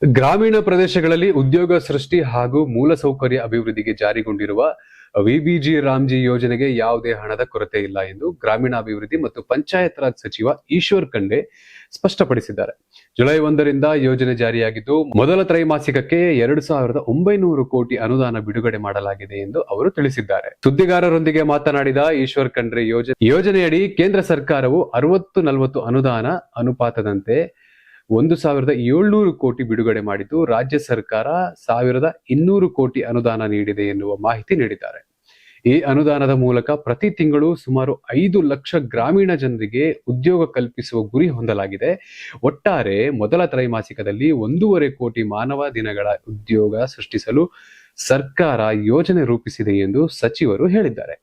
ಗ್ರಾಮೀಣ ಪ್ರದೇಶಗಳಲ್ಲಿ ಉದ್ಯೋಗ ಸೃಷ್ಟಿ ಹಾಗೂ ಮೂಲಸೌಕರ್ಯ ಅಭಿವೃದ್ಧಿಗೆ ಜಾರಿಗೊಂಡಿರುವ ವಿಬಿಜಿ ರಾಮ್ಜಿ ಯೋಜನೆಗೆ ಯಾವುದೇ ಹಣದ ಕೊರತೆ ಇಲ್ಲ ಎಂದು ಗ್ರಾಮೀಣಾಭಿವೃದ್ಧಿ ಮತ್ತು ಪಂಚಾಯತ್ ರಾಜ್ ಸಚಿವ ಈಶ್ವರ್ ಖಂಡ್ರೆ ಸ್ಪಷ್ಟಪಡಿಸಿದ್ದಾರೆ. ಜುಲೈ 1ರಿಂದ ಯೋಜನೆ ಜಾರಿಯಾಗಿದ್ದು ಮೊದಲ ತ್ರೈಮಾಸಿಕಕ್ಕೆ 2,900 ಕೋಟಿ ಅನುದಾನ ಬಿಡುಗಡೆ ಮಾಡಲಾಗಿದೆ ಎಂದು ಅವರು ತಿಳಿಸಿದ್ದಾರೆ. ಸುದ್ದಿಗಾರರೊಂದಿಗೆ ಮಾತನಾಡಿದ ಈಶ್ವರ್ ಖಂಡ್ರೆ, ಯೋಜನೆಯಡಿ ಕೇಂದ್ರ ಸರ್ಕಾರವು 60-40 ಅನುದಾನ ಅನುಪಾತದಂತೆ 1,700 ಕೋಟಿ ಬಿಡುಗಡೆ ಮಾಡಿದ್ದು, ರಾಜ್ಯ ಸರ್ಕಾರ 1,200 ಕೋಟಿ ಅನುದಾನ ನೀಡಿದೆ ಎನ್ನುವ ಮಾಹಿತಿ ನೀಡಿದ್ದಾರೆ. ಈ ಅನುದಾನದ ಮೂಲಕ ಪ್ರತಿ ತಿಂಗಳು ಸುಮಾರು 5 ಲಕ್ಷ ಗ್ರಾಮೀಣ ಜನರಿಗೆ ಉದ್ಯೋಗ ಕಲ್ಪಿಸುವ ಗುರಿ ಹೊಂದಲಾಗಿದೆ. ಒಟ್ಟಾರೆ ಮೊದಲ ತ್ರೈಮಾಸಿಕದಲ್ಲಿ 1.5 ಕೋಟಿ ಮಾನವ ದಿನಗಳ ಉದ್ಯೋಗ ಸೃಷ್ಟಿಸಲು ಸರ್ಕಾರ ಯೋಜನೆ ರೂಪಿಸಿದೆ ಎಂದು ಸಚಿವರು ಹೇಳಿದ್ದಾರೆ.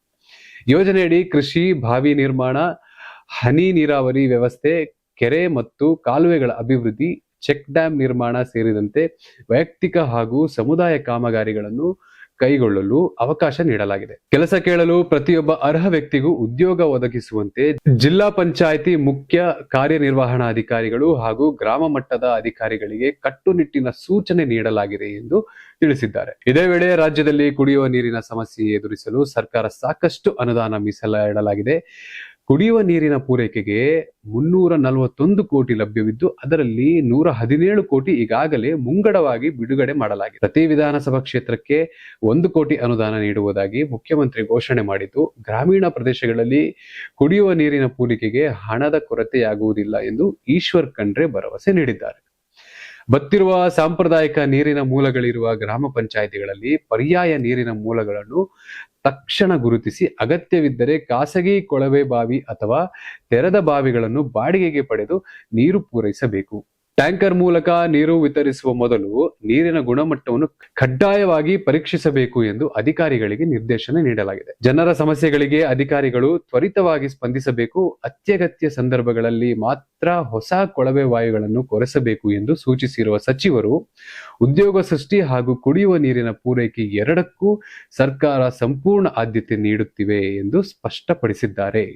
ಯೋಜನೆಯಡಿ ಕೃಷಿ, ಬಾವಿ ನಿರ್ಮಾಣ, ಹನಿ ನೀರಾವರಿ ವ್ಯವಸ್ಥೆ, ಕೆರೆ ಮತ್ತು ಕಾಲುವೆಗಳ ಅಭಿವೃದ್ಧಿ, ಚೆಕ್ ಡ್ಯಾಂ ನಿರ್ಮಾಣ ಸೇರಿದಂತೆ ವೈಯಕ್ತಿಕ ಹಾಗೂ ಸಮುದಾಯ ಕಾಮಗಾರಿಗಳನ್ನು ಕೈಗೊಳ್ಳಲು ಅವಕಾಶ ನೀಡಲಾಗಿದೆ. ಕೆಲಸ ಕೇಳಲು ಪ್ರತಿಯೊಬ್ಬ ಅರ್ಹ ವ್ಯಕ್ತಿಗೂ ಉದ್ಯೋಗ ಒದಗಿಸುವಂತೆ ಜಿಲ್ಲಾ ಪಂಚಾಯಿತಿ ಮುಖ್ಯ ಕಾರ್ಯನಿರ್ವಹಣಾಧಿಕಾರಿಗಳು ಹಾಗೂ ಗ್ರಾಮ ಮಟ್ಟದ ಅಧಿಕಾರಿಗಳಿಗೆ ಕಟ್ಟುನಿಟ್ಟಿನ ಸೂಚನೆ ನೀಡಲಾಗಿದೆ ಎಂದು ತಿಳಿಸಿದ್ದಾರೆ. ಇದೇ ವೇಳೆ ರಾಜ್ಯದಲ್ಲಿ ಕುಡಿಯುವ ನೀರಿನ ಸಮಸ್ಯೆ ಎದುರಿಸಲು ಸರ್ಕಾರ ಸಾಕಷ್ಟು ಅನುದಾನ ಮೀಸಲಿಡಲಾಗಿದೆ. ಕುಡಿಯುವ ನೀರಿನ ಪೂರೈಕೆಗೆ 341 ಕೋಟಿ ಲಭ್ಯವಿದ್ದು, ಅದರಲ್ಲಿ 117 ಕೋಟಿ ಈಗಾಗಲೇ ಮುಂಗಡವಾಗಿ ಬಿಡುಗಡೆ ಮಾಡಲಾಗಿದೆ. ಪ್ರತಿ ವಿಧಾನಸಭಾ ಕ್ಷೇತ್ರಕ್ಕೆ 1 ಕೋಟಿ ಅನುದಾನ ನೀಡುವುದಾಗಿ ಮುಖ್ಯಮಂತ್ರಿ ಘೋಷಣೆ ಮಾಡಿದ್ದು, ಗ್ರಾಮೀಣ ಪ್ರದೇಶಗಳಲ್ಲಿ ಕುಡಿಯುವ ನೀರಿನ ಪೂರೈಕೆಗೆ ಹಣದ ಕೊರತೆಯಾಗುವುದಿಲ್ಲ ಎಂದು ಈಶ್ವರ್ ಖಂಡ್ರೆ ಭರವಸೆ ನೀಡಿದ್ದಾರೆ. ಬತ್ತಿರುವ ಸಾಂಪ್ರದಾಯಿಕ ನೀರಿನ ಮೂಲಗಳಿರುವ ಗ್ರಾಮ ಪಂಚಾಯಿತಿಗಳಲ್ಲಿ ಪರ್ಯಾಯ ನೀರಿನ ಮೂಲಗಳನ್ನು ತಕ್ಷಣ ಗುರುತಿಸಿ ಅಗತ್ಯವಿದ್ದರೆ ಖಾಸಗಿ ಕೊಳವೆ ಬಾವಿ ಅಥವಾ ತೆರೆದ ಬಾವಿಗಳನ್ನು ಬಾಡಿಗೆಗೆ ಪಡೆದು ನೀರು ಪೂರೈಸಬೇಕು. ಟ್ಯಾಂಕರ್ ಮೂಲಕ ನೀರು ವಿತರಿಸುವ ಮೊದಲು ನೀರಿನ ಗುಣಮಟ್ಟವನ್ನು ಕಡ್ಡಾಯವಾಗಿ ಪರೀಕ್ಷಿಸಬೇಕು ಎಂದು ಅಧಿಕಾರಿಗಳಿಗೆ ನಿರ್ದೇಶನ ನೀಡಲಾಗಿದೆ. ಜನರ ಸಮಸ್ಯೆಗಳಿಗೆ ಅಧಿಕಾರಿಗಳು ತ್ವರಿತವಾಗಿ ಸ್ಪಂದಿಸಬೇಕು. ಅತ್ಯಗತ್ಯ ಸಂದರ್ಭಗಳಲ್ಲಿ ಮಾತ್ರ ಹೊಸ ಕೊಳವೆ ಬಾವಿಗಳನ್ನು ಕೊರೆಸಬೇಕು ಎಂದು ಸೂಚಿಸಿರುವ ಸಚಿವರು, ಉದ್ಯೋಗ ಸೃಷ್ಟಿ ಹಾಗೂ ಕುಡಿಯುವ ನೀರಿನ ಪೂರೈಕೆ ಎರಡಕ್ಕೂ ಸರ್ಕಾರ ಸಂಪೂರ್ಣ ಆದ್ಯತೆ ನೀಡುತ್ತಿವೆ ಎಂದು ಸ್ಪಷ್ಟಪಡಿಸಿದ್ದಾರೆ.